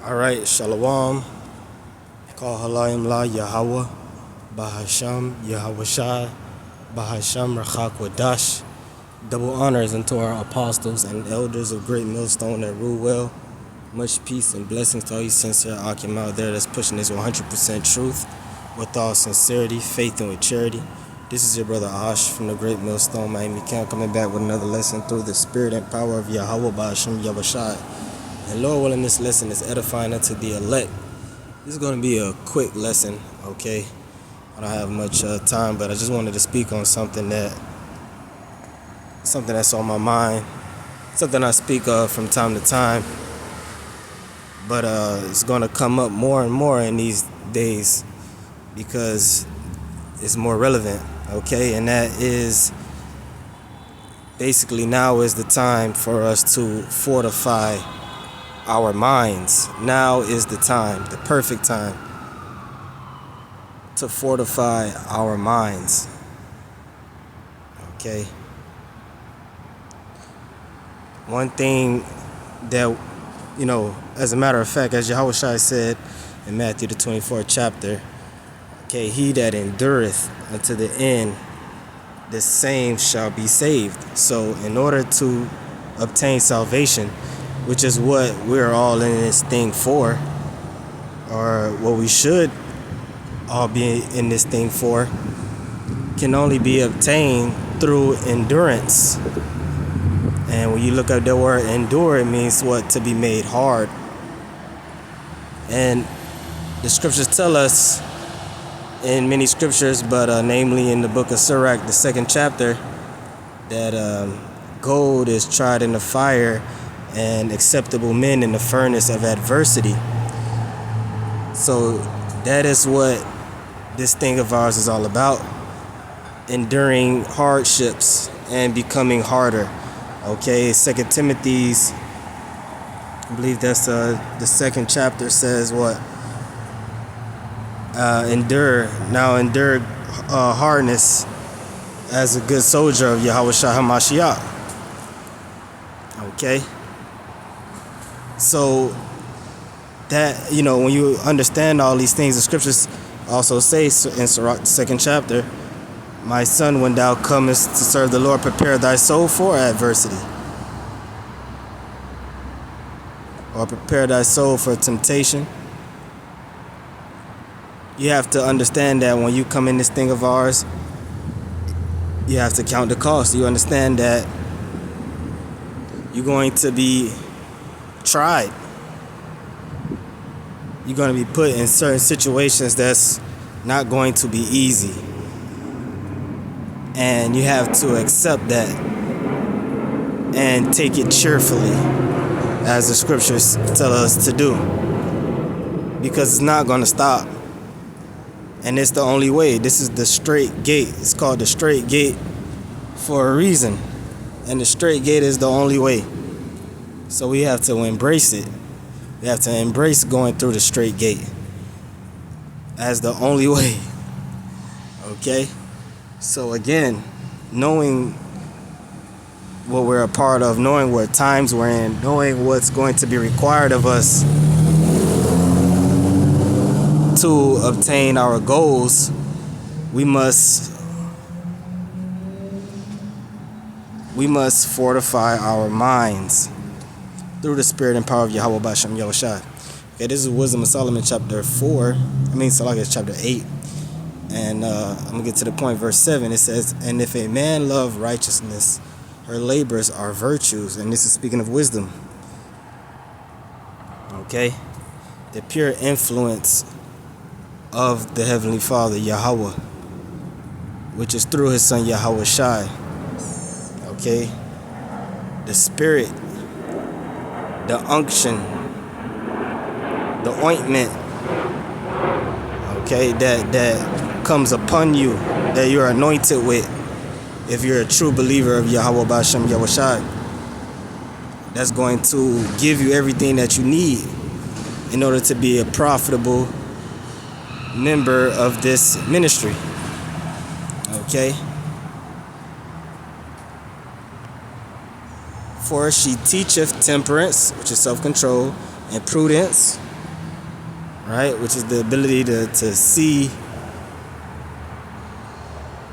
Alright, Shalom. Call Halayim La Yahweh, Bahasham, Yahweh Shai, Bahasham Rachak Wadash. Double honors unto our apostles and elders of Great Millstone that rule well. Much peace and blessings to all you sincere Akim out there that's pushing this 100% truth with all sincerity, faith, and with charity. This is your brother Ash from the Great Millstone, Miami Camp, coming back with another lesson through the spirit and power of Yahweh Bahasham Yahweh Shai. And Lord willing, this lesson is edifying unto the elect. This is going to be a quick lesson, okay? I don't have much time, but I just wanted to speak on something that's on my mind, something I speak of from time to time, but it's going to come up more and more in these days because it's more relevant, okay? And that is basically now is the time for us to fortify our minds. Now is the time, the perfect time to fortify our minds. Okay. One thing that, as a matter of fact, as Yahweh Shai said in Matthew the 24th chapter, okay, he that endureth unto the end, the same shall be saved. So in order to obtain salvation, which is what we're all in this thing for, or what we should all be in this thing for, can only be obtained through endurance. And when you look up the word endure, it means what? To be made hard. And the scriptures tell us in many scriptures, but namely in the book of Sirach, the 2nd chapter, that gold is tried in the fire and acceptable men in the furnace of adversity. So that is what this thing of ours is all about. Enduring hardships and becoming harder. Okay, 2 Timothy's, I believe that's the 2nd chapter, says what? Endure hardness as a good soldier of Yahweh Shai HaMashiach. Okay? So that, when you understand all these things, the scriptures also say in Sirach, the 2nd chapter, my son, when thou comest to serve the Lord, prepare thy soul for adversity. Or prepare thy soul for temptation. You have to understand that when you come in this thing of ours, you have to count the cost. You understand that you're going to be tried. You're going to be put in certain situations that's not going to be easy. And you have to accept that and take it cheerfully, as the scriptures tell us to do. Because it's not going to stop. And it's the only way. This is the straight gate. It's called the straight gate for a reason. And the straight gate is the only way. So we have to embrace it. We have to embrace going through the straight gate as the only way. Okay? So again, knowing what we're a part of, knowing what times we're in, knowing what's going to be required of us to obtain our goals, we must fortify our minds through the spirit and power of Yahweh Bashem Yahweh Shai. Okay, this is Wisdom of Solomon chapter 8. And I'm going to get to the point, verse 7. It says, and if a man love righteousness, her labors are virtues. And this is speaking of wisdom. Okay? The pure influence of the Heavenly Father, Yahweh, which is through his son, Yahweh Shai. Okay? The spirit, the unction, the ointment, okay, that comes upon you, that you're anointed with, if you're a true believer of Yahweh Bashem Yahweh Shai, that's going to give you everything that you need in order to be a profitable member of this ministry. Okay? For she teacheth temperance, which is self-control, and prudence, right? Which is the ability to see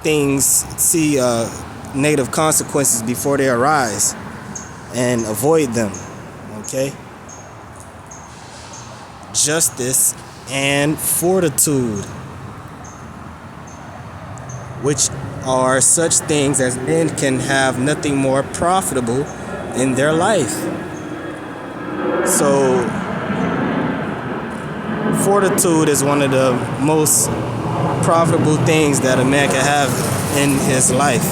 things, see negative consequences before they arise and avoid them, okay? Justice and fortitude, which are such things as men can have nothing more profitable in their life. So fortitude is one of the most profitable things that a man can have in his life,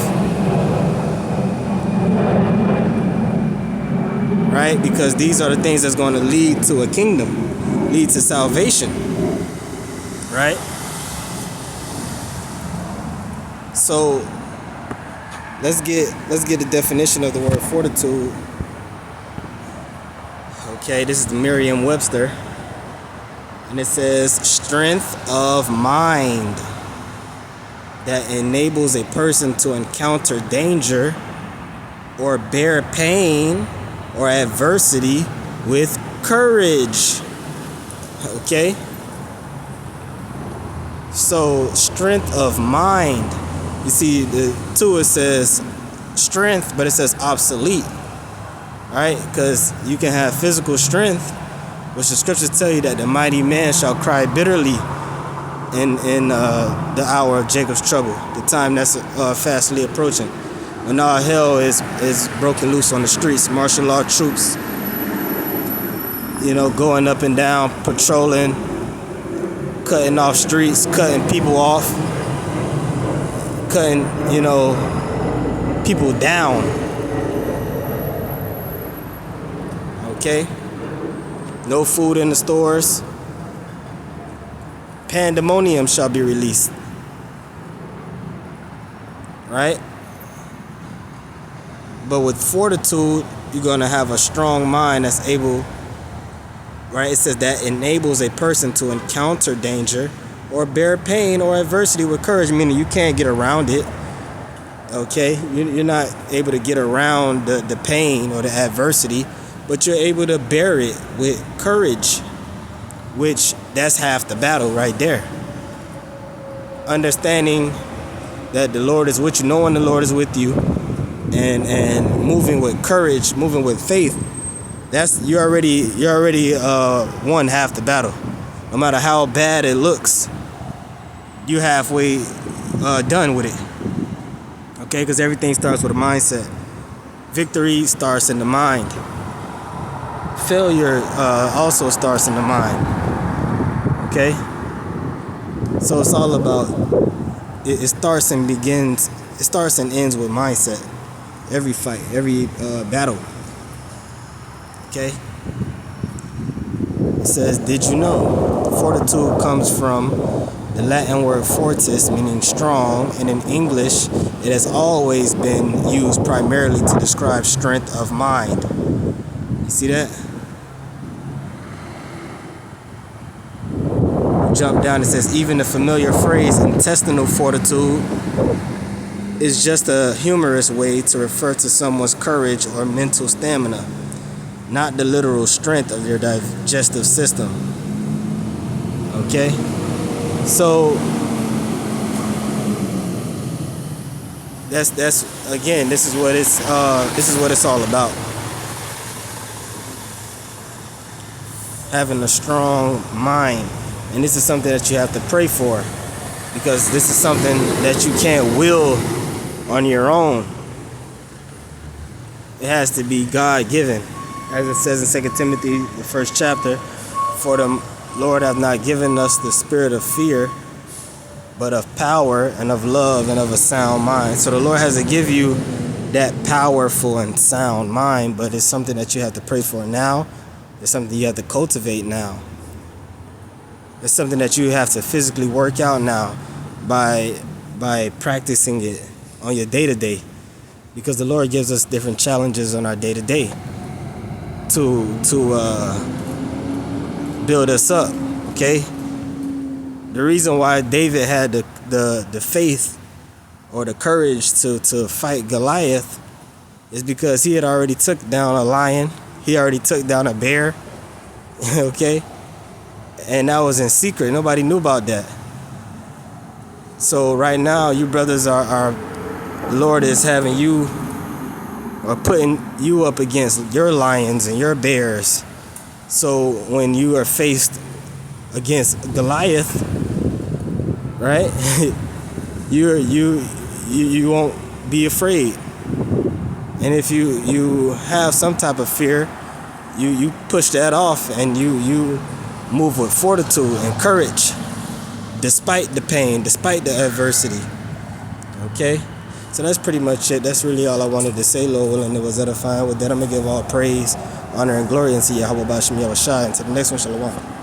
right? Because these are the things that's going to lead to a kingdom, lead to salvation, right? So let's get the definition of the word fortitude. Okay, this is the Merriam-Webster, and it says strength of mind that enables a person to encounter danger or bear pain or adversity with courage. Okay? So strength of mind. You see, the two, it says strength, but it says obsolete, right? Because you can have physical strength, which the scriptures tell you that the mighty man shall cry bitterly in the hour of Jacob's trouble, the time that's fastly approaching, when all hell is broken loose on the streets, martial law troops, going up and down, patrolling, cutting off streets, cutting people off, cutting, people down. Okay? No food in the stores. Pandemonium shall be released. Right? But with fortitude, you're going to have a strong mind that's able, right? It says that enables a person to encounter danger or bear pain or adversity with courage, meaning you can't get around it. Okay? You're not able to get around the pain or the adversity, but you're able to bear it with courage, which that's half the battle right there. Understanding that the Lord is with you, knowing the Lord is with you, and moving with courage, moving with faith, you already won half the battle. No matter how bad it looks, you're halfway done with it. Okay, because everything starts with a mindset. Victory starts in the mind. Failure also starts in the mind. Okay, so it's all about it starts and ends with mindset. Every fight, every battle. Okay, it says, did you know fortitude comes from the Latin word fortis, meaning strong, and in English it has always been used primarily to describe strength of mind. You see that? Jump down, it says even the familiar phrase intestinal fortitude is just a humorous way to refer to someone's courage or mental stamina, not the literal strength of their digestive system. Okay? So that's again, this is what it's all about. Having a strong mind. And this is something that you have to pray for, because this is something that you can't will on your own. It has to be God-given. As it says in 2 Timothy, the 1st chapter, for the Lord hath not given us the spirit of fear, but of power and of love and of a sound mind. So the Lord has to give you that powerful and sound mind, but it's something that you have to pray for now. It's something you have to cultivate now. It's something that you have to physically work out now by practicing it on your day-to-day, because the Lord gives us different challenges on our day-to-day to build us up. Okay, the reason why David had the faith or the courage to fight Goliath is because he had already took down a lion, he already took down a bear. Okay. and that was in secret. Nobody knew about that. So right now, you brothers are Lord is having you, or putting you up against your lions and your bears. So when you are faced against Goliath, right, you won't be afraid. And if you have some type of fear, you push that off, and you move with fortitude and courage, despite the pain, despite the adversity. Okay? So that's pretty much it. That's really all I wanted to say, Lord willing. It was edifying. With that, I'm going to give all praise, honor, and glory unto Yahweh Bashim Yahushua. Until the next one, Shalom.